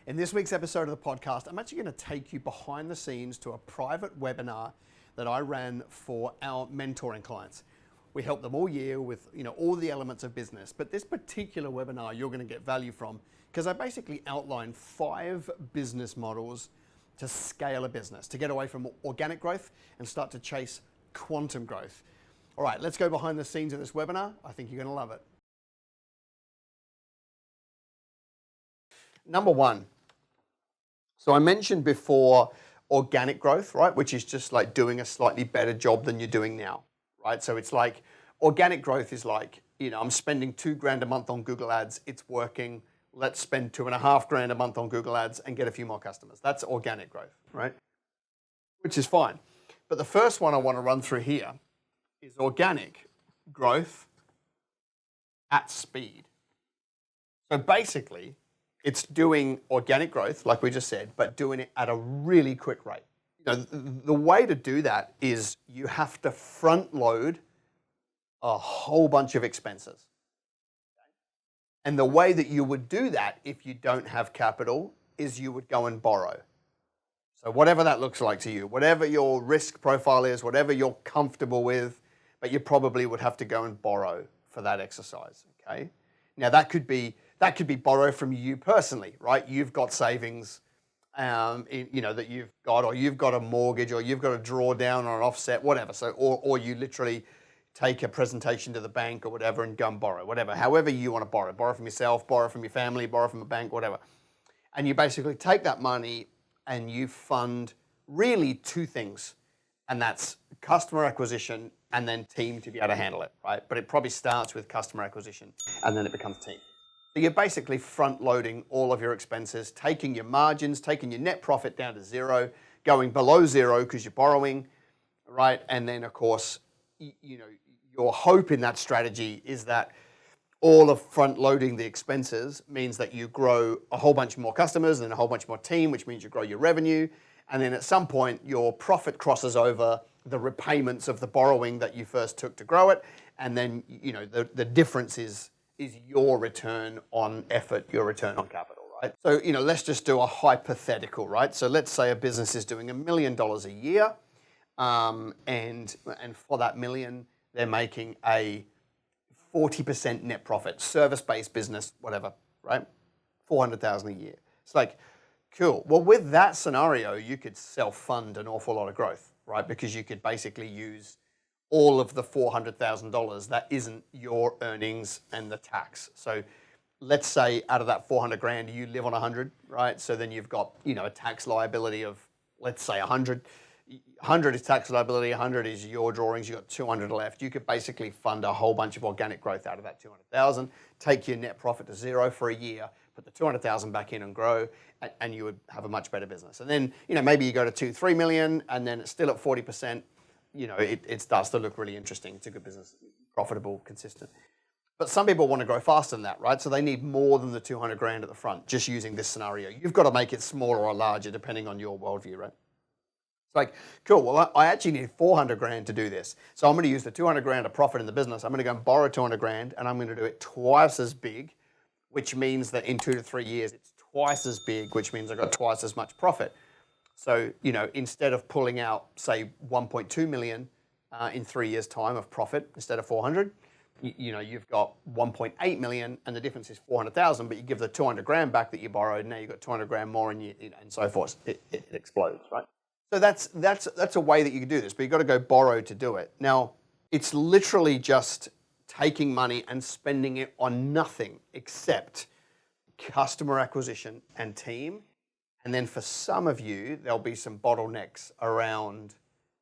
In this week's episode of the podcast, I'm actually going to take you behind the scenes to a private webinar that I ran for our mentoring clients. We help them all year with all the elements of business, but this particular webinar you're going to get value from because I basically outline 5 business models to scale a business, to get away from organic growth and start to chase quantum growth. All right, let's go behind the scenes of this webinar. I think you're going to love it. Number 1. So I mentioned before organic growth, right? Which is just like doing a slightly better job than you're doing now, right? So it's like organic growth is like, I'm spending $2,000 a month on Google Ads. It's working. Let's spend $2,500 a month on Google Ads and get a few more customers. That's organic growth, right? Which is fine. But the first one I want to run through here is organic growth at speed. So basically, it's doing organic growth, like we just said, but doing it at a really quick rate. The way to do that is you have to front load a whole bunch of expenses. And the way that you would do that if you don't have capital is you would go and borrow. So whatever that looks like to you, whatever your risk profile is, whatever you're comfortable with, but you probably would have to go and borrow for that exercise, okay? Now that could be borrow from you personally, right? You've got savings, that you've got, or you've got a mortgage, or you've got a drawdown or an offset, whatever. So, or you literally take a presentation to the bank or whatever and go and borrow, whatever. However you want to borrow from yourself, borrow from your family, borrow from a bank, whatever. And you basically take that money and you fund really 2 things, and that's customer acquisition and then team to be able to handle it, right? But it probably starts with customer acquisition and then it becomes team. So you're basically front loading all of your expenses, taking your margins, taking your net profit down to 0, going below 0 because you're borrowing, right? And then of course, your hope in that strategy is that all of front loading the expenses means that you grow a whole bunch more customers and a whole bunch more team, which means you grow your revenue. And then at some point, your profit crosses over the repayments of the borrowing that you first took to grow it. And then, the difference is your return on effort, your return on capital, right? So, let's just do a hypothetical, right? So let's say a business is doing $1 million a year. And for that million, they're making a 40% net profit, service-based business, whatever, right? $400,000 a year. It's like, cool. Well, with that scenario, you could self-fund an awful lot of growth, right? Because you could basically use all of the $400,000 that isn't your earnings and the tax. So let's say out of that $400,000, you live on 100, right? So then you've got, a tax liability of, let's say 100. 100 is tax liability, 100 is your drawings, you've got 200 left. You could basically fund a whole bunch of organic growth out of that 200,000, take your net profit to 0 for a year, put the 200,000 back in and grow, and you would have a much better business. And then, maybe you go to 2-3 million, and then it's still at 40%. It starts to look really interesting. It's a good business, profitable, consistent. But some people want to grow faster than that, right? So they need more than the 200,000 at the front, just using this scenario. You've got to make it smaller or larger, depending on your worldview, right? It's like, cool, well, I actually need 400,000 to do this. So I'm going to use the 200,000 of profit in the business. I'm going to go and borrow 200,000 and I'm going to do it twice as big, which means that in 2 to 3 years, it's twice as big, which means I've got twice as much profit. So, instead of pulling out, say, 1.2 million in 3 years' time of profit instead of 400, you've got 1.8 million and the difference is 400,000, but you give the 200,000 back that you borrowed, now you've got 200,000 more and so forth. It explodes, right? So that's a way that you can do this, but you've got to go borrow to do it. Now, it's literally just taking money and spending it on nothing except customer acquisition and team. And then for some of you, there'll be some bottlenecks around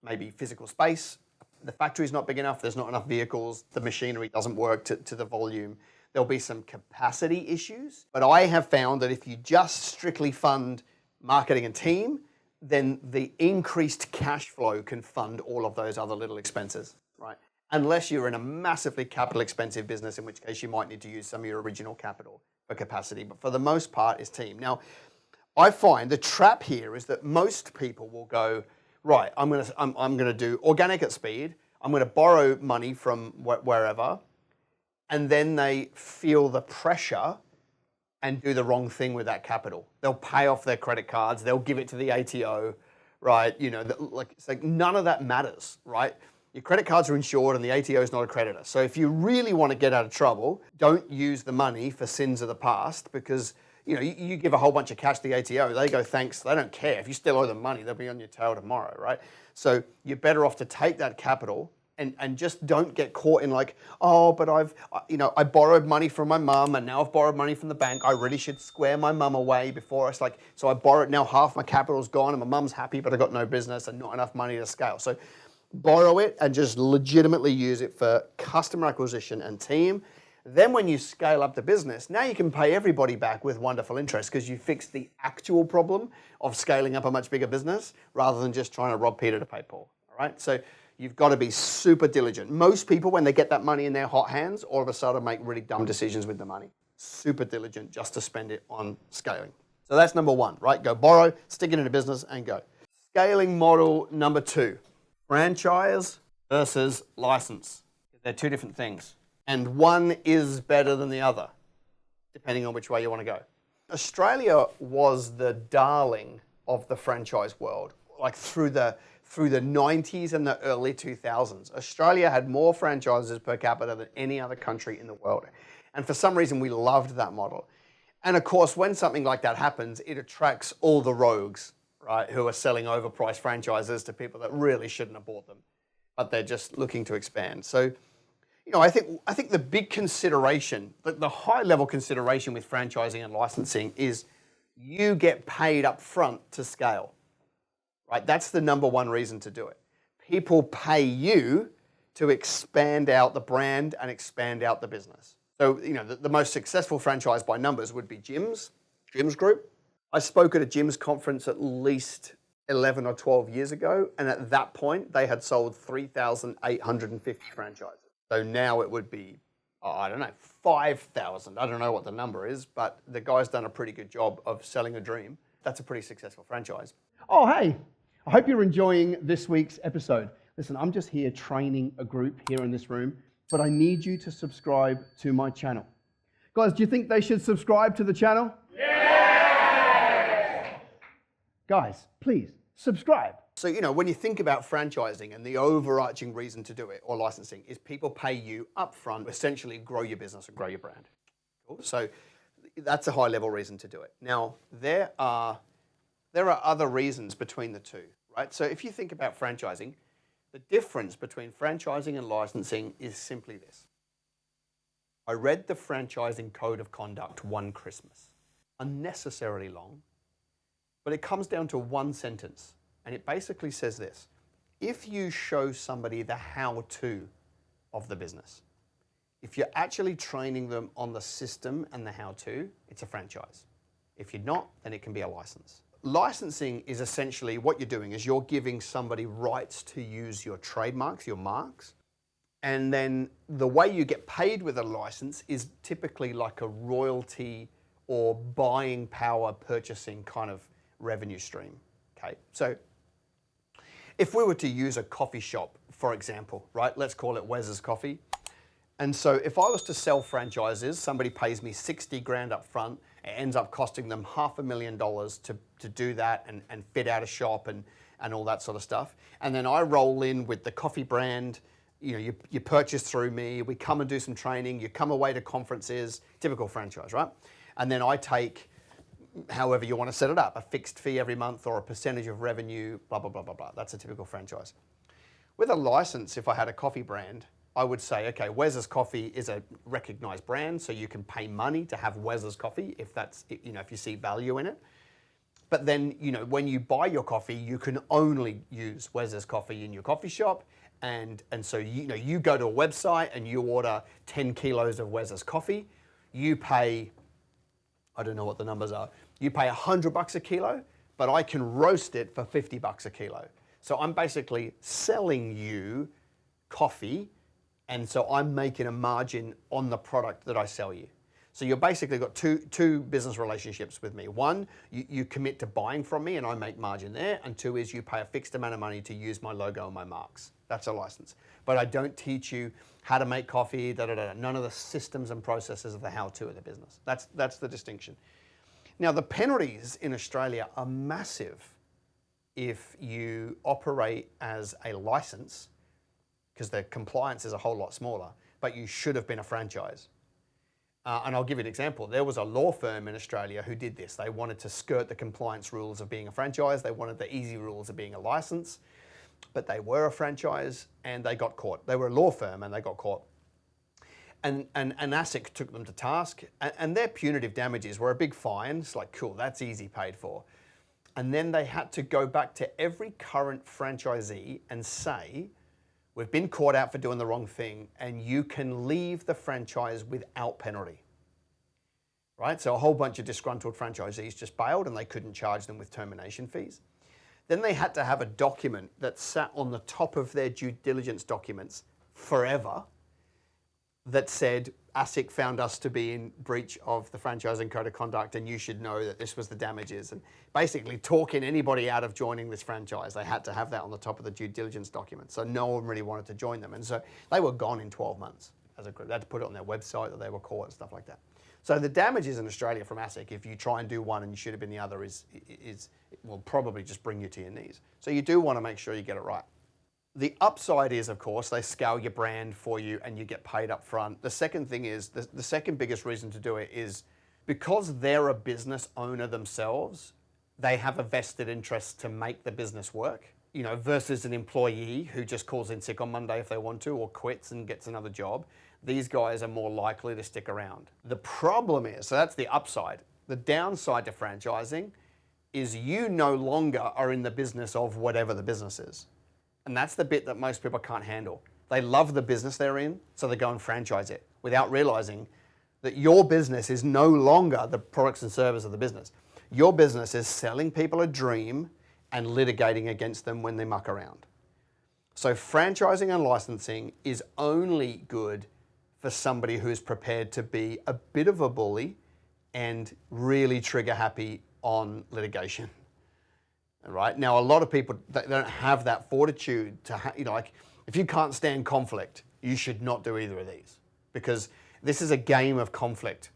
maybe physical space. The factory's not big enough, there's not enough vehicles, the machinery doesn't work to the volume. There'll be some capacity issues. But I have found that if you just strictly fund marketing and team, then the increased cash flow can fund all of those other little expenses, right? Unless you're in a massively capital expensive business, in which case you might need to use some of your original capital for capacity. But for the most part, it's team. Now, I find the trap here is that most people will go, right, I'm gonna do organic at speed. I'm gonna borrow money from wherever, and then they feel the pressure and do the wrong thing with that capital. They'll pay off their credit cards, they'll give it to the ATO, right? You know, it's like none of that matters, right? Your credit cards are insured and the ATO is not a creditor. So if you really want to get out of trouble, don't use the money for sins of the past, because you give a whole bunch of cash to the ATO, they go, thanks, they don't care. If you still owe them money, they'll be on your tail tomorrow, right? So you're better off to take that capital and just don't get caught in like, oh, but I borrowed money from my mum and now I've borrowed money from the bank. I really should square my mum away before it's like, so I borrowed, now half my capital's gone and my mum's happy, but I got no business and not enough money to scale. So borrow it and just legitimately use it for customer acquisition and team. Then when you scale up the business, now you can pay everybody back with wonderful interest because you fixed the actual problem of scaling up a much bigger business rather than just trying to rob Peter to pay Paul, all right? So you've got to be super diligent. Most people, when they get that money in their hot hands, all of a sudden make really dumb decisions with the money. Super diligent just to spend it on scaling. So that's number one, right? Go borrow, stick it in a business and go. Scaling model number 2, franchise versus license. They're two different things. And one is better than the other, depending on which way you want to go. Australia was the darling of the franchise world, like through the 90s and the early 2000s. Australia had more franchises per capita than any other country in the world. And for some reason, we loved that model. And of course, when something like that happens, it attracts all the rogues, right, who are selling overpriced franchises to people that really shouldn't have bought them, but they're just looking to expand. So, I think the big consideration, the high-level consideration with franchising and licensing is you get paid up front to scale, right? That's the number one reason to do it. People pay you to expand out the brand and expand out the business. So, the most successful franchise by numbers would be Jim's Group. I spoke at a Jim's conference at least 11 or 12 years ago, and at that point, they had sold 3,850 franchises. So now it would be, 5,000. I don't know what the number is, but the guy's done a pretty good job of selling a dream. That's a pretty successful franchise. Oh, hey, I hope you're enjoying this week's episode. Listen, I'm just here training a group here in this room, but I need you to subscribe to my channel. Guys, do you think they should subscribe to the channel? Yeah! Guys, please subscribe. So, when you think about franchising and the overarching reason to do it, or licensing, is people pay you upfront, essentially grow your business and grow your brand. Cool. So that's a high-level reason to do it. Now, there are other reasons between the two, right? So if you think about franchising, the difference between franchising and licensing is simply this. I read the franchising code of conduct one Christmas. Unnecessarily long, but it comes down to one sentence. And it basically says this: if you show somebody the how-to of the business, if you're actually training them on the system and the how-to, it's a franchise. If you're not, then it can be a license. Licensing is essentially what you're doing is you're giving somebody rights to use your trademarks, your marks, and then the way you get paid with a license is typically like a royalty or buying power purchasing kind of revenue stream. Okay, so if we were to use a coffee shop, for example, right? Let's call it Wes's Coffee. And so if I was to sell franchises, somebody pays me 60 grand up front, it ends up costing them $500,000 to do that and fit out a shop and all that sort of stuff. And then I roll in with the coffee brand, you purchase through me, we come and do some training, you come away to conferences, typical franchise, right? And then I take, however you want to set it up, a fixed fee every month or a percentage of revenue, blah, blah, blah, blah, blah. That's a typical franchise. With a license, if I had a coffee brand, I would say, okay, Wes's Coffee is a recognized brand, so you can pay money to have Wes's Coffee if that's, if you see value in it. But then, when you buy your coffee, you can only use Wes's Coffee in your coffee shop. And so, you go to a website and you order 10 kilos of Wes's Coffee. You pay, I don't know what the numbers are. You pay $100 a kilo, but I can roast it for $50 a kilo. So I'm basically selling you coffee, and so I'm making a margin on the product that I sell you. So you've basically got two business relationships with me. One, you commit to buying from me and I make margin there, and two is you pay a fixed amount of money to use my logo and my marks. That's a license. But I don't teach you how to make coffee, none of the systems and processes of the how-to of the business. That's the distinction. Now, the penalties in Australia are massive if you operate as a license, because the compliance is a whole lot smaller, but you should have been a franchise. And I'll give you an example. There was a law firm in Australia who did this. They wanted to skirt the compliance rules of being a franchise. They wanted the easy rules of being a license, but they were a franchise and they got caught. They were a law firm and they got caught. And ASIC took them to task, and their punitive damages were a big fine. It's like, cool, that's easy paid for. And then they had to go back to every current franchisee and say, we've been caught out for doing the wrong thing, and you can leave the franchise without penalty. Right? So a whole bunch of disgruntled franchisees just bailed and they couldn't charge them with termination fees. Then they had to have a document that sat on the top of their due diligence documents forever that said, ASIC found us to be in breach of the franchising code of conduct and you should know that this was the damages. And basically talking anybody out of joining this franchise, they had to have that on the top of the due diligence document. So no one really wanted to join them. And so they were gone in 12 months as a group. They had to put it on their website that they were caught and stuff like that. So the damages in Australia from ASIC, if you try and do one and you should have been the other, will probably just bring you to your knees. So you do want to make sure you get it right. The upside is, of course, they scale your brand for you and you get paid up front. The second thing is, the second biggest reason to do it is because they're a business owner themselves, they have a vested interest to make the business work, versus an employee who just calls in sick on Monday if they want to or quits and gets another job. These guys are more likely to stick around. The problem is, so that's the upside. The downside to franchising is you no longer are in the business of whatever the business is. And that's the bit that most people can't handle. They love the business they're in, so they go and franchise it without realizing that your business is no longer the products and service of the business. Your business is selling people a dream and litigating against them when they muck around. So franchising and licensing is only good for somebody who's prepared to be a bit of a bully and really trigger happy on litigation. Right? Now, a lot of people, they don't have that fortitude to, like, if you can't stand conflict, you should not do either of these, because this is a game of conflict.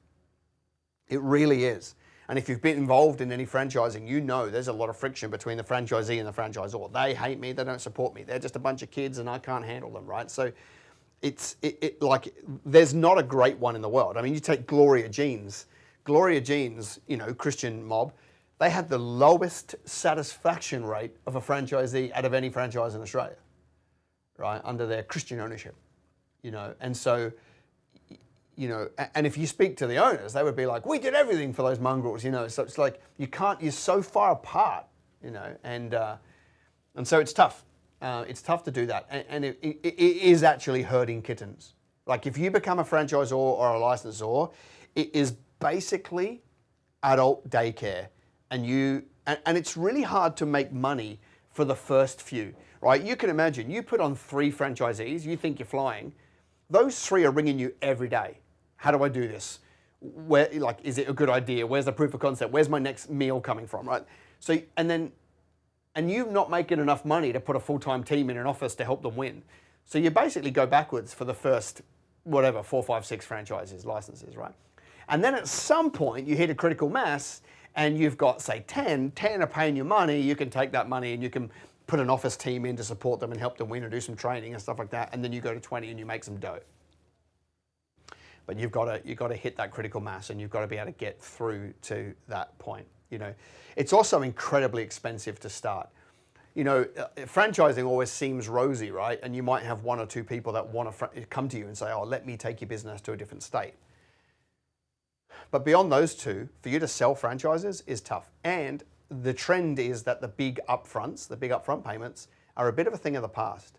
It really is. And if you've been involved in any franchising, there's a lot of friction between the franchisee and the franchisor. They hate me, they don't support me. They're just a bunch of kids and I can't handle them, right? So there's not a great one in the world. I mean, you take Gloria Jeans, Christian mob, they had the lowest satisfaction rate of a franchisee out of any franchise in Australia, right? Under their Christian ownership, And so, and if you speak to the owners, they would be like, we did everything for those mongrels, So it's like, you're so far apart, and so it's tough. It's tough to do that. And it is actually hurting kittens. Like if you become a franchisor or a licensor, it is basically adult daycare. And it's really hard to make money for the first few, right? You can imagine, you put on 3 franchisees, you think you're flying. Those 3 are ringing you every day. How do I do this? Is it a good idea? Where's the proof of concept? Where's my next meal coming from, right? So, and you're not making enough money to put a full-time team in an office to help them win. So you basically go backwards for the first, 4, 5, 6 franchises, licenses, right? And then at some point you hit a critical mass and you've got, say, 10 are paying you money, you can take that money and you can put an office team in to support them and help them win and do some training and stuff like that, and then you go to 20 and you make some dough. But you've got to hit that critical mass and you've got to be able to get through to that point. It's also incredibly expensive to start. Franchising always seems rosy, right? And you might have 1 or 2 people that want to come to you and say, oh, let me take your business to a different state. But beyond those 2, for you to sell franchises is tough. And the trend is that the big upfront payments are a bit of a thing of the past.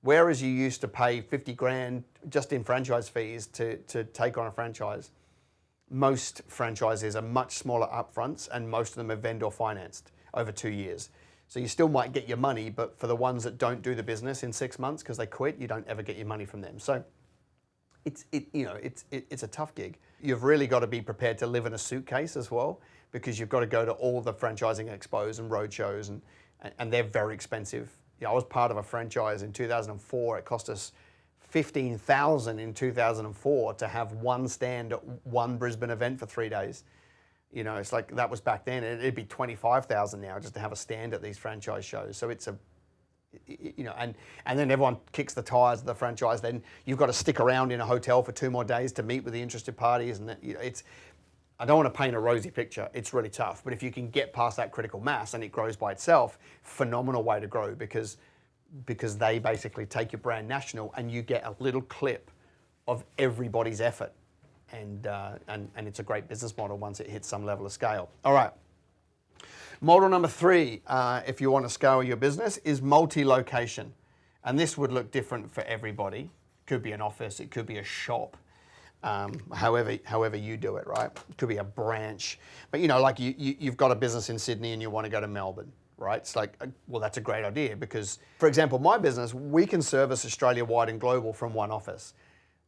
Whereas you used to pay 50 grand just in franchise fees to take on a franchise, most franchises are much smaller upfronts and most of them are vendor financed over 2 years. So you still might get your money, but for the ones that don't do the business in 6 months because they quit, you don't ever get your money from them. So it's a tough gig. You've really got to be prepared to live in a suitcase as well, because you've got to go to all the franchising expos and roadshows, and they're very expensive. I was part of a franchise in 2004. It cost us $15,000 in 2004 to have one stand at one Brisbane event for 3 days. It's like that was back then. It'd be $25,000 now just to have a stand at these franchise shows. So it's and then everyone kicks the tires of the franchise. Then you've got to stick around in a hotel for 2 more days to meet with the interested parties, and I don't want to paint a rosy picture. It's really tough. But if you can get past that critical mass and it grows by itself, phenomenal way to grow because they basically take your brand national and you get a little clip of everybody's effort. And it's a great business model once it hits some level of scale. All right. Model number 3, if you want to scale your business, is multi-location. And this would look different for everybody. It could be an office, it could be a shop. However you do it, right? It could be a branch, but like you've got a business in Sydney and you want to go to Melbourne, right? It's like, well, that's a great idea because, for example, my business, we can service Australia-wide and global from one office,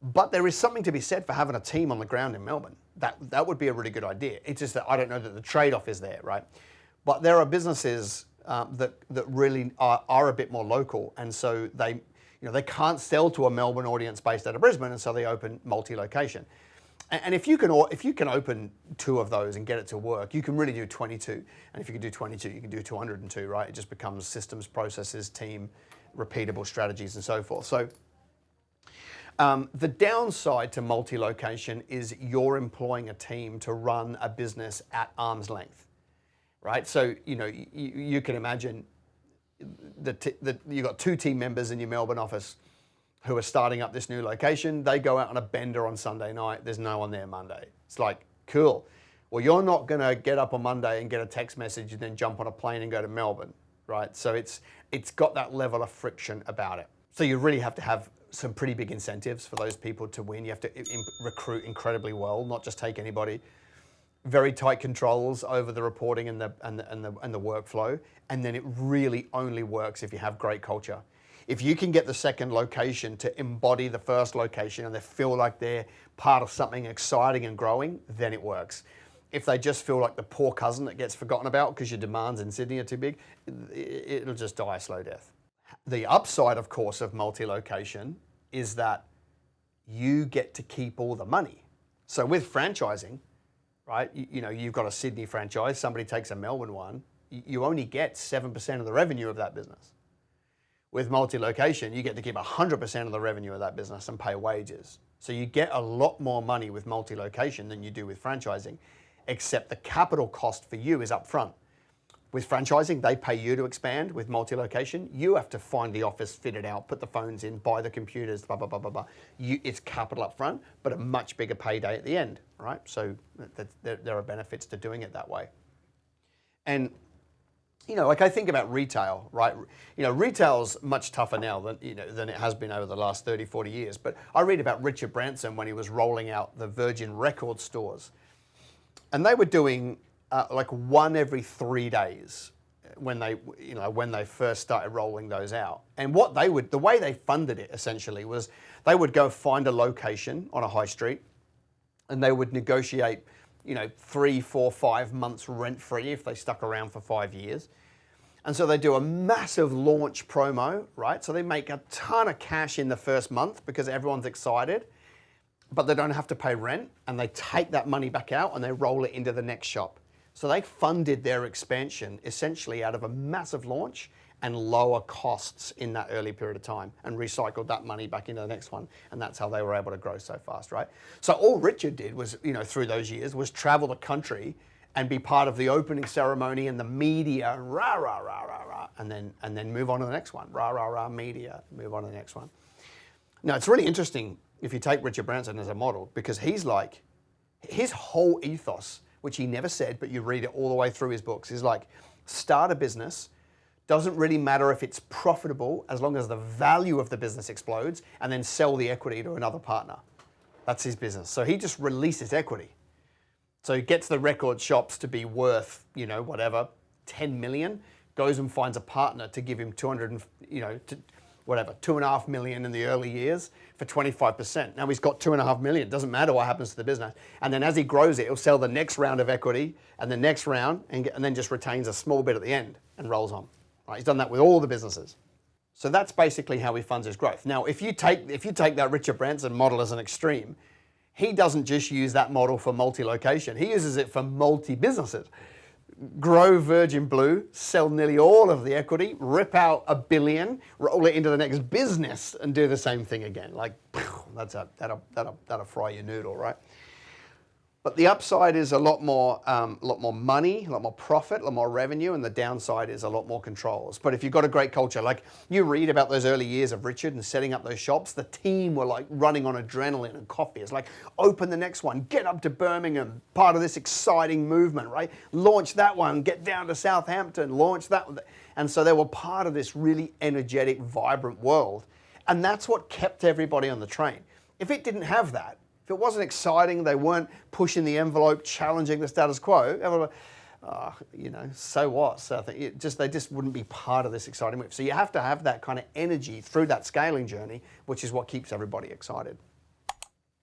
but there is something to be said for having a team on the ground in Melbourne. That would be a really good idea. It's just that I don't know that the trade-off is there, right? But there are businesses that really are a bit more local, and so they can't sell to a Melbourne audience based out of Brisbane, and so they open multi-location. And if you can open 2 of those and get it to work, you can really do 22. And if you can do 22, you can do 202, right? It just becomes systems, processes, team, repeatable strategies, and so forth. So the downside to multi-location is you're employing a team to run a business at arm's length, right? So you can imagine you've got 2 team members in your Melbourne office who are starting up this new location. They go out on a bender on Sunday night. There's no one there Monday. It's like, cool. Well, you're not going to get up on Monday and get a text message and then jump on a plane and go to Melbourne, right? So it's got that level of friction about it. So you really have to have some pretty big incentives for those people to win. You have to recruit incredibly well, not just take anybody. Very tight controls over the reporting and the workflow, and then it really only works if you have great culture. If you can get the second location to embody the first location and they feel like they're part of something exciting and growing, then it works. If they just feel like the poor cousin that gets forgotten about because your demands in Sydney are too big, it'll just die a slow death. The upside, of course, of multi-location is that you get to keep all the money. So with franchising, right? You've got a Sydney franchise, somebody takes a Melbourne one, you only get 7% of the revenue of that business. With multi-location, you get to keep 100% of the revenue of that business and pay wages. So you get a lot more money with multi-location than you do with franchising, except the capital cost for you is upfront. With franchising, they pay you to expand. With multi-location, you have to find the office, fit it out, put the phones in, buy the computers, blah, blah, blah, blah, blah. It's capital up front, but a much bigger payday at the end, right? So there are benefits to doing it that way. And, like I think about retail, right? Retail's much tougher now than it has been over the last 30, 40 years. But I read about Richard Branson when he was rolling out the Virgin Record stores. And they were doing like 1 every 3 days when they first started rolling those out. And the way they funded it essentially was they would go find a location on a high street and they would negotiate, 3, 4, 5 months rent free if they stuck around for 5 years. And so they do a massive launch promo, right? So they make a ton of cash in the first month because everyone's excited, but they don't have to pay rent, and they take that money back out and they roll it into the next shop. So they funded their expansion essentially out of a massive launch and lower costs in that early period of time and recycled that money back into the next one. And that's how they were able to grow so fast, right? So all Richard did was, through those years, was travel the country and be part of the opening ceremony and the media, rah, rah, rah, rah, rah, and then move on to the next one. Rah, rah, rah, media, move on to the next one. Now, it's really interesting if you take Richard Branson as a model, because he's like, his whole ethos, which he never said, but you read it all the way through his books, is like, start a business, doesn't really matter if it's profitable as long as the value of the business explodes, and then sell the equity to another partner. That's his business. So he just releases equity. So he gets the record shops to be worth, 10 million, goes and finds a partner to give him 2.5 million in the early years for 25%. Now he's got 2.5 million. It doesn't matter what happens to the business. And then as he grows it, he'll sell the next round of equity and the next round and then just retains a small bit at the end and rolls on. Right? He's done that with all the businesses. So that's basically how he funds his growth. Now, if you take that Richard Branson model as an extreme, he doesn't just use that model for multi-location. He uses it for multi-businesses. Grow Virgin Blue, sell nearly all of the equity, rip out $1 billion, roll it into the next business, and do the same thing again. Like, that'll fry your noodle, right? But the upside is a lot more money, a lot more profit, a lot more revenue, and the downside is a lot more controls. But if you've got a great culture, like you read about those early years of Richard and setting up those shops, the team were like running on adrenaline and coffee. It's like, open the next one, get up to Birmingham, part of this exciting movement, right? Launch that one, get down to Southampton, launch that one. And so they were part of this really energetic, vibrant world. And that's what kept everybody on the train. If it didn't have that, if it wasn't exciting, they weren't pushing the envelope, challenging the status quo, everyone, so what? So I think they just wouldn't be part of this exciting move. So you have to have that kind of energy through that scaling journey, which is what keeps everybody excited.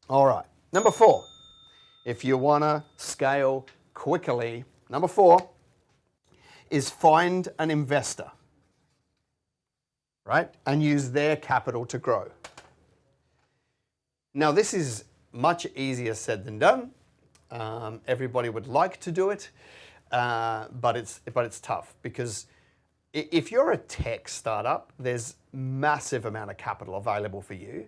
All right, number 4, if you want to scale quickly, number 4 is find an investor, right? And use their capital to grow. Now, this is much easier said than done. Everybody would like to do it, but it's tough because if you're a tech startup, there's massive amount of capital available for you.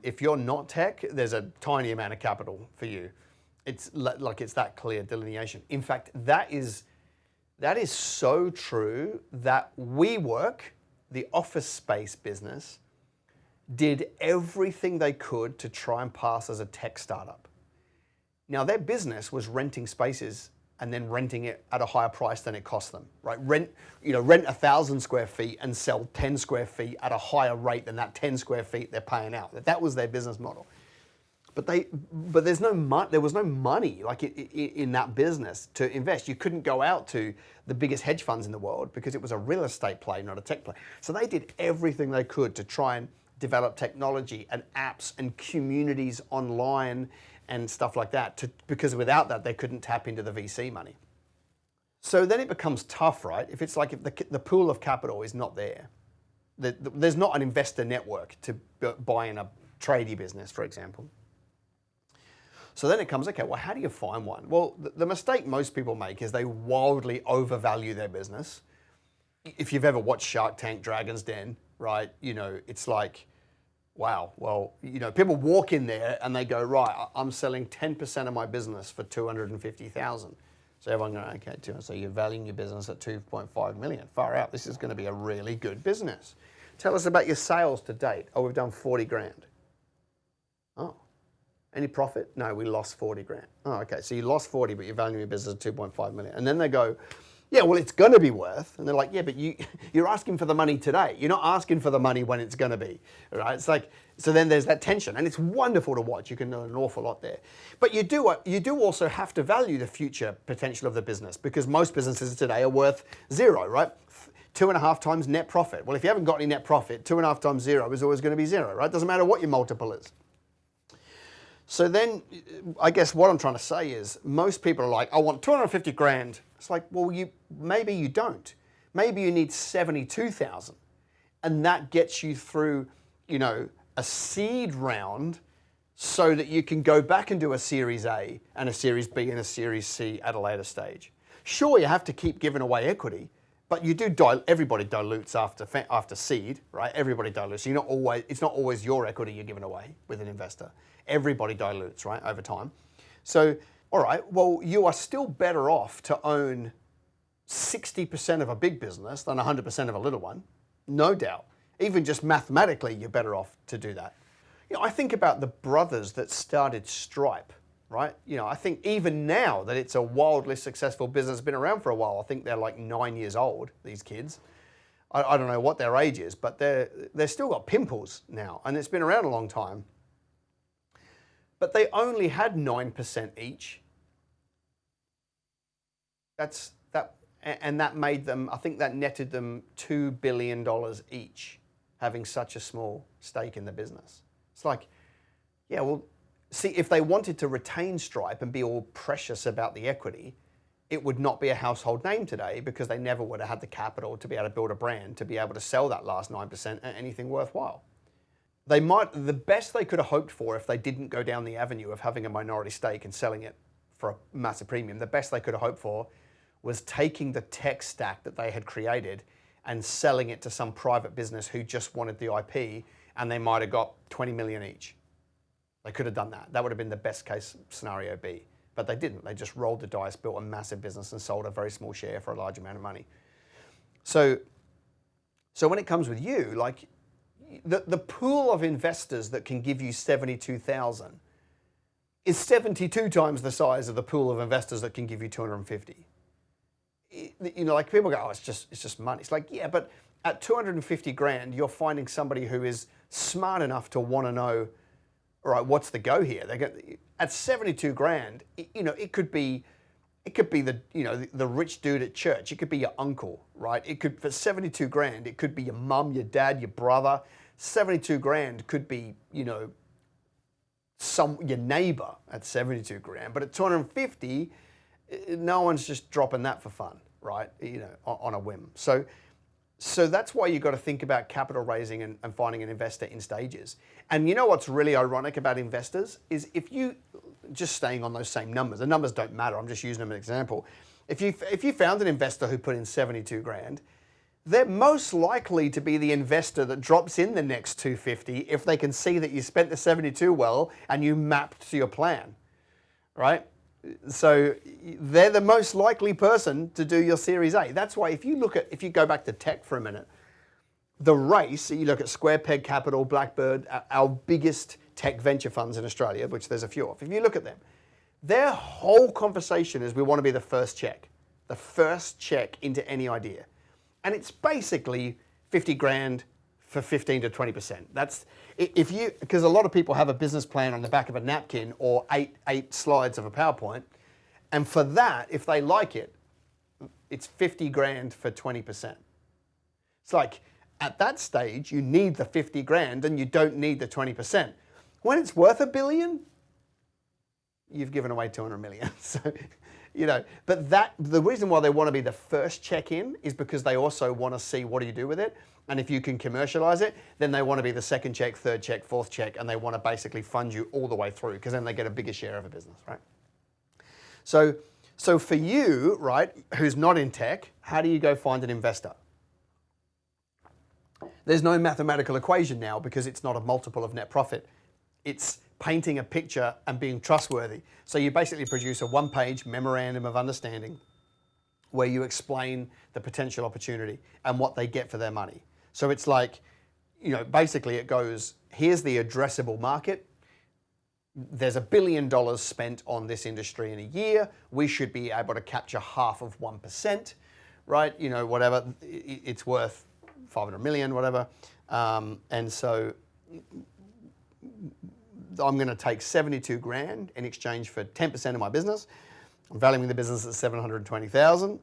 If you're not tech, there's a tiny amount of capital for you. It's that clear delineation. In fact, that is so true that WeWork, the office space business, did everything they could to try and pass as a tech startup. Now, their business was renting spaces and then renting it at a higher price than it cost them, right? Rent 1,000 square feet and sell 10 square feet at a higher rate than that 10 square feet they're paying out. That was their business model. But there was no money like in that business to invest. You couldn't go out to the biggest hedge funds in the world because it was a real estate play, not a tech play. So they did everything they could to try and develop technology and apps and communities online and stuff like that, because without that, they couldn't tap into the VC money. So then it becomes tough, right? If the pool of capital is not there, there's not an investor network to buy in a tradie business, for example. So then it comes, okay, well, how do you find one? Well, the mistake most people make is they wildly overvalue their business. If you've ever watched Shark Tank, Dragon's Den, right? It's like, wow, well, people walk in there and they go, right, I'm selling 10% of my business for $250,000. So everyone goes, okay, so you're valuing your business at 2.5 million. Far out, this is going to be a really good business. Tell us about your sales to date. Oh, we've done 40 grand. Oh, any profit? No, we lost 40 grand. Oh, okay, so you lost 40, but you're valuing your business at 2.5 million. And then they go, yeah, well, it's going to be worth. And they're like, yeah, but you're asking for the money today. You're not asking for the money when it's going to be, right? It's like, so then there's that tension, and it's wonderful to watch. You can learn an awful lot there. But you do also have to value the future potential of the business, because most businesses today are worth 0, right? 2.5 times net profit. Well, if you haven't got any net profit, 2.5 times 0 is always going to be 0, right? Doesn't matter what your multiple is. So then, I guess what I'm trying to say is, most people are like, I want 250 grand. It's like, well, maybe you don't. Maybe you need 72,000. And that gets you through, a seed round so that you can go back and do a Series A and a Series B and a Series C at a later stage. Sure, you have to keep giving away equity, but you do everybody dilutes after seed, right? Everybody dilutes. So it's not always your equity you're giving away with an investor. Everybody dilutes, right, over time. So, all right, well, you are still better off to own 60% of a big business than 100% of a little one, no doubt. Even just mathematically, you're better off to do that. I think about the brothers that started Stripe, right? I think even now that it's a wildly successful business, been around for a while. I think they're like 9 years old, these kids. I don't know what their age is, but they're still got pimples now, and it's been around a long time. But they only had 9% each. And that made them, I think that netted them $2 billion each, having such a small stake in the business. It's like, yeah, well, see, if they wanted to retain Stripe and be all precious about the equity, it would not be a household name today because they never would have had the capital to be able to build a brand, to be able to sell that last 9% at anything worthwhile. The best they could have hoped for if they didn't go down the avenue of having a minority stake and selling it for a massive premium, the best they could have hoped for was taking the tech stack that they had created and selling it to some private business who just wanted the IP, and they might have got 20 million each. They could have done that. That would have been the best case scenario B. But they didn't. They just rolled the dice, built a massive business, and sold a very small share for a large amount of money. So when it comes with you, like the pool of investors that can give you 72,000 is 72 times the size of the pool of investors that can give you 250. You know, like people go, oh, it's just money. It's like, yeah, but at 250 grand, you're finding somebody who is smart enough to want to know, all right, what's the go here? They get at 72 grand. You know, it could be the rich dude at church. It could be your uncle, right? It could, for 72 grand, it could be your mum, your dad, your brother. 72 grand could be, you know, your neighbor at 72 grand. But at 250, no one's just dropping that for fun, right? You know, on a whim. So that's why you've got to think about capital raising and finding an investor in stages. And you know what's really ironic about investors is if you, just staying on those same numbers, the numbers don't matter, I'm just using them as an example. If you found an investor who put in 72 grand, they're most likely to be the investor that drops in the next 250 if they can see that you spent the 72 well and you mapped to your plan, right? So they're the most likely person to do your Series A. That's why if you go back to tech for a minute, the race, you look at Square Peg Capital, Blackbird, our biggest tech venture funds in Australia, which there's a few of. If you look at them, their whole conversation is we want to be the first check into any idea. And it's basically 50 grand for 15 to 20%. That's because a lot of people have a business plan on the back of a napkin or eight slides of a PowerPoint. And for that, if they like it, it's 50 grand for 20%. It's like at that stage, you need the 50 grand and you don't need the 20%. When it's worth $1 billion, you've given away 200 million. So, you know, but the reason why they want to be the first check-in is because they also want to see what do you do with it. And if you can commercialize it, then they want to be the second check, third check, fourth check, and they want to basically fund you all the way through because then they get a bigger share of a business, right? So for you, right, who's not in tech, how do you go find an investor? There's no mathematical equation now because it's not a multiple of net profit. It's painting a picture and being trustworthy. So you basically produce a one-page memorandum of understanding where you explain the potential opportunity and what they get for their money. So it's like, you know, basically it goes, here's the addressable market. There's $1 billion spent on this industry in a year. We should be able to capture half of 1%, right? You know, whatever, it's worth 500 million, whatever. And so I'm going to take 72 grand in exchange for 10% of my business. I'm valuing the business at 720,000,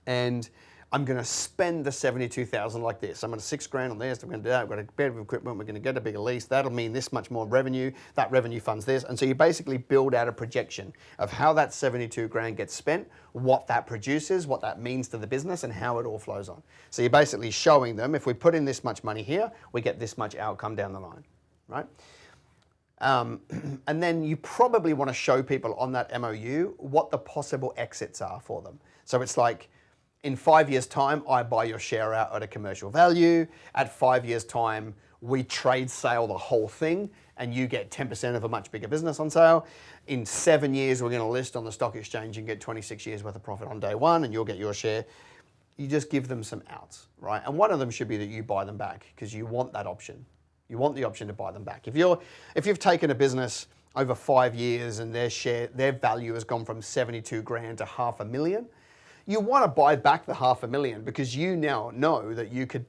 and I'm going to spend the 72,000 like this. I'm going to 6 grand on this. I'm going to do that. I've got a bit of equipment. We're going to get a bigger lease. That'll mean this much more revenue. That revenue funds this, and so you basically build out a projection of how that 72 grand gets spent, what that produces, what that means to the business, and how it all flows on. So you're basically showing them if we put in this much money here, we get this much outcome down the line, right? And then you probably want to show people on that MOU what the possible exits are for them. So it's like, in 5 years' time, I buy your share out at a commercial value. At 5 years' time, we trade sale the whole thing, and you get 10% of a much bigger business on sale. In 7 years, we're going to list on the stock exchange and get 26 years worth of profit on day one, and you'll get your share. You just give them some outs, right? And one of them should be that you buy them back because you want that option. You want the option to buy them back. If you've taken a business over 5 years and their value has gone from 72 grand to $500,000, you want to buy back the $500,000 because you now know that you could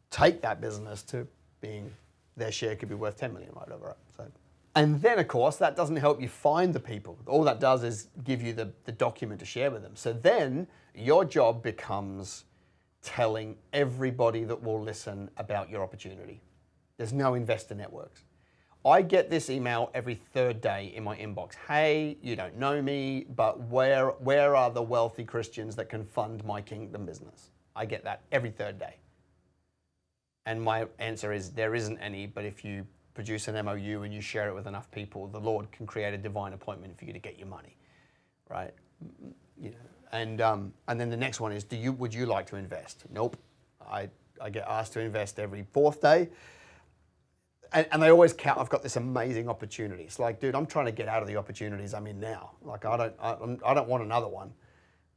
take that business to being their share could be worth 10 million, right? Over it. So, and then of course that doesn't help you find the people. All that does is give you the document to share with them. So then your job becomes telling everybody that will listen about your opportunity. There's no investor networks. I get this email every third day in my inbox. Hey, you don't know me, but where are the wealthy Christians that can fund my kingdom business? I get that every third day. And my answer is there isn't any, but if you produce an MOU and you share it with enough people, the Lord can create a divine appointment for you to get your money, right? You know, and then the next one is, would you like to invest? Nope. I get asked to invest every fourth day. And they always count. I've got this amazing opportunity. It's like, dude, I'm trying to get out of the opportunities I'm in now. Like, I don't want another one.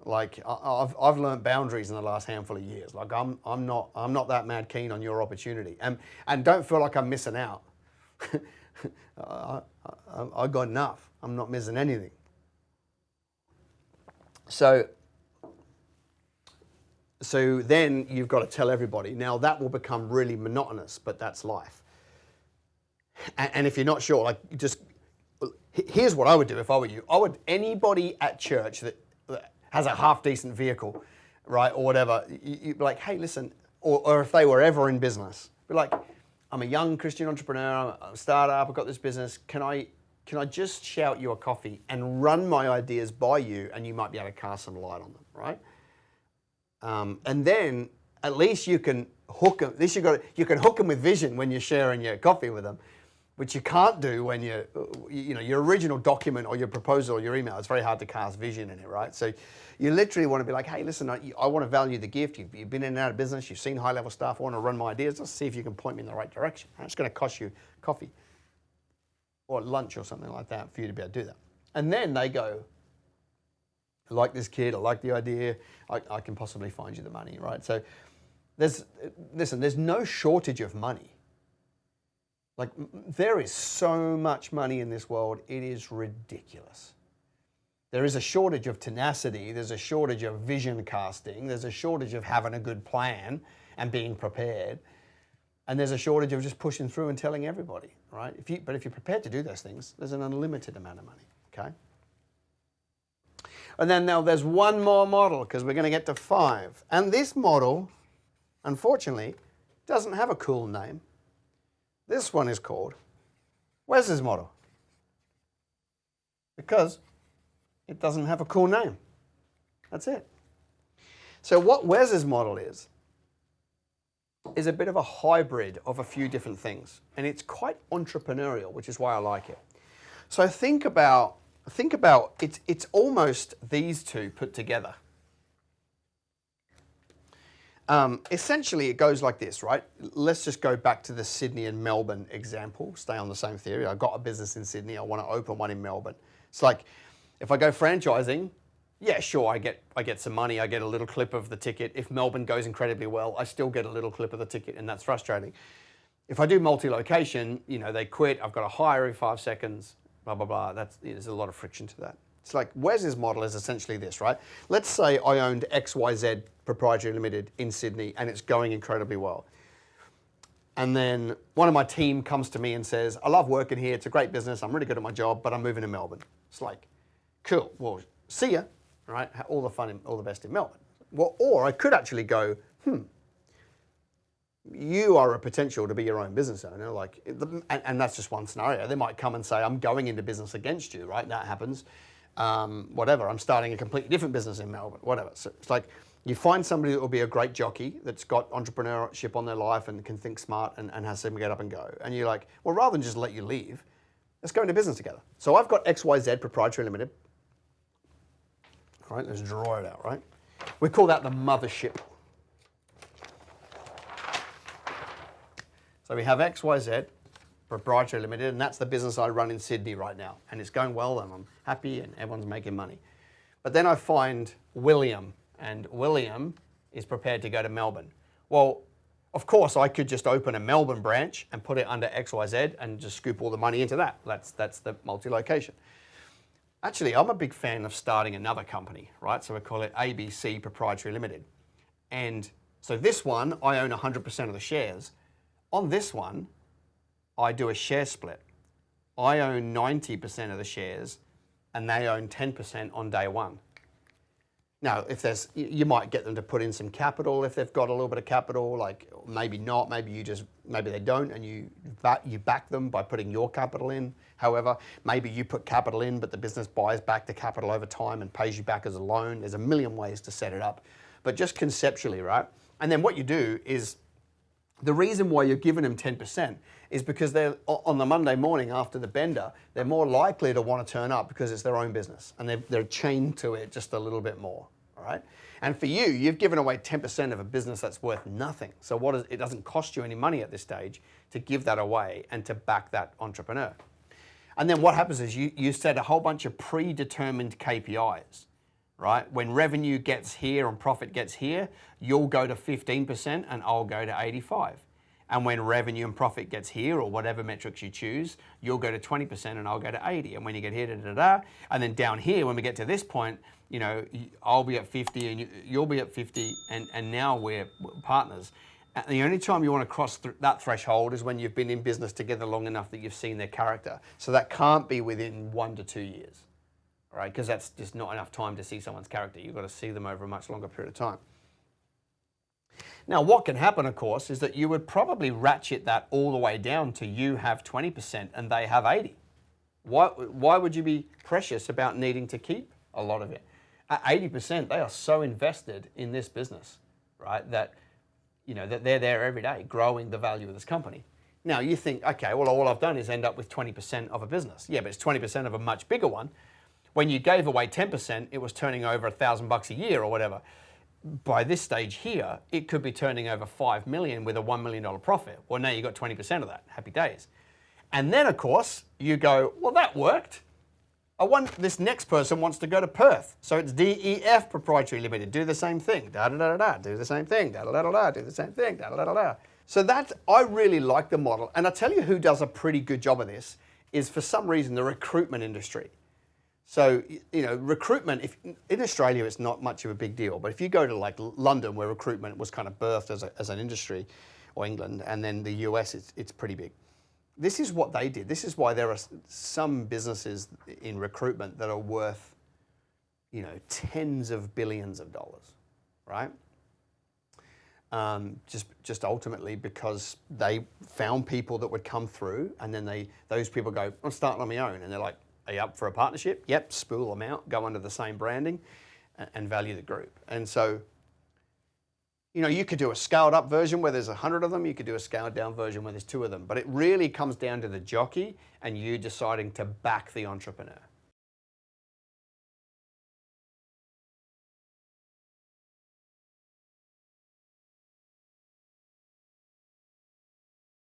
Like, I've learned boundaries in the last handful of years. Like, I'm not that mad keen on your opportunity. And don't feel like I'm missing out. I got enough. I'm not missing anything. So then you've got to tell everybody. Now that will become really monotonous, but that's life. And if you're not sure, like, here's what I would do if I were you. Anybody at church that has a half decent vehicle, right, or whatever, you'd be like, hey, listen, or if they were ever in business, be like, I'm a young Christian entrepreneur, I'm a startup, I've got this business, can I just shout you a coffee and run my ideas by you, and you might be able to cast some light on them, right? And then at least you can hook them. At least you can hook them with vision when you're sharing your coffee with them, which you can't do when your original document or your proposal or your email. It's very hard to cast vision in it, right? So you literally want to be like, hey, listen, I want to value the gift. You've been in and out of business. You've seen high-level stuff. I want to run my ideas. Let's see if you can point me in the right direction. It's going to cost you coffee or lunch or something like that for you to be able to do that. And then they go, I like this kid. I like the idea. I can possibly find you the money, right? So there's no shortage of money. Like, there is so much money in this world, it is ridiculous. There is a shortage of tenacity, there's a shortage of vision casting, there's a shortage of having a good plan and being prepared, and there's a shortage of just pushing through and telling everybody, right? But if you're prepared to do those things, there's an unlimited amount of money, okay? And then now there's one more model, because we're going to get to 5. And this model, unfortunately, doesn't have a cool name. This one is called Wes's model, because it doesn't have a cool name. That's it. So what Wes's model is a bit of a hybrid of a few different things, and it's quite entrepreneurial, which is why I like it. So think about it's almost these two put together. Essentially, it goes like this, right? Let's just go back to the Sydney and Melbourne example. Stay on the same theory. I've got a business in Sydney. I want to open one in Melbourne. It's like, if I go franchising, yeah, sure, I get some money. I get a little clip of the ticket. If Melbourne goes incredibly well, I still get a little clip of the ticket, and that's frustrating. If I do multi-location, they quit. I've got to hire every 5 seconds. Blah blah blah. There's a lot of friction to that. It's like Wes's model is essentially this, right? Let's say I owned XYZ Proprietary Limited in Sydney and it's going incredibly well. And then one of my team comes to me and says, I love working here. It's a great business. I'm really good at my job, but I'm moving to Melbourne. It's like, cool. Well, see ya, right? All the fun, all the best in Melbourne. Well, or I could actually go, you are a potential to be your own business owner. And that's just one scenario. They might come and say, I'm going into business against you, right? That happens. Whatever, I'm starting a completely different business in Melbourne, whatever. So it's like you find somebody that will be a great jockey that's got entrepreneurship on their life and can think smart and has them get up and go. And you're like, well, rather than just let you leave, let's go into business together. So I've got XYZ Proprietary Limited. All right, let's draw it out, right? We call that the mothership. So we have XYZ Proprietary Limited, and that's the business I run in Sydney right now. And it's going well, and I'm happy, and everyone's making money. But then I find William, and William is prepared to go to Melbourne. Well, of course, I could just open a Melbourne branch and put it under XYZ and just scoop all the money into that. That's the multi-location. Actually, I'm a big fan of starting another company, right? So we call it ABC Proprietary Limited. And so this one, I own 100% of the shares. On this one, I do a share split. I own 90% of the shares and they own 10% on day one. Now, if there's, you might get them to put in some capital if they've got a little bit of capital, like maybe not, maybe they don't, and you back them by putting your capital in. However, maybe you put capital in, but the business buys back the capital over time and pays you back as a loan. There's a million ways to set it up, but just conceptually, right? And then what you do is, the reason why you're giving them 10% is because they're on the Monday morning after the bender, they're more likely to want to turn up because it's their own business and they're chained to it just a little bit more, all right? And for you, you've given away 10% of a business that's worth nothing. So it doesn't cost you any money at this stage to give that away and to back that entrepreneur. And then what happens is you set a whole bunch of predetermined KPIs. Right? When revenue gets here and profit gets here, you'll go to 15% and I'll go to 85. And when revenue and profit gets here, or whatever metrics you choose, you'll go to 20% and I'll go to 80. And when you get here, and then down here, when we get to this point, I'll be at 50 and you'll be at 50, and now we're partners. And the only time you want to cross that threshold is when you've been in business together long enough that you've seen their character. So that can't be within 1 to 2 years. Right? Because that's just not enough time to see someone's character. You've got to see them over a much longer period of time. Now, what can happen, of course, is that you would probably ratchet that all the way down to you have 20% and they have 80. Why would you be precious about needing to keep a lot of it? At 80%, they are so invested in this business, right? That they're there every day growing the value of this company. Now, you think, okay, well, all I've done is end up with 20% of a business. Yeah, but it's 20% of a much bigger one. When you gave away 10%, it was turning over $1,000 a year or whatever. By this stage here, it could be turning over $5 million with a $1 million profit. Well, now you got 20% of that. Happy days. And then, of course, you go, well, that worked. This next person wants to go to Perth. So it's DEF Proprietary Limited. Do the same thing. Da-da-da-da-da. Do the same thing. Da-da-da-da-da. Do the same thing. Da-da-da-da-da. So I really like the model. And I tell you who does a pretty good job of this is, for some reason, the recruitment industry. So, recruitment, in Australia, it's not much of a big deal. But if you go to like London, where recruitment was kind of birthed as an industry, or England, and then the US, it's pretty big. This is what they did. This is why there are some businesses in recruitment that are worth, tens of billions of dollars, right? Just ultimately because they found people that would come through, and then those people go, I'm starting on my own, and they're like, are you up for a partnership? Yep, spool them out, go under the same branding, and value the group. And so, you could do a scaled up version where there's 100 of them, you could do a scaled down version where there's 2 of them, but it really comes down to the jockey and you deciding to back the entrepreneur.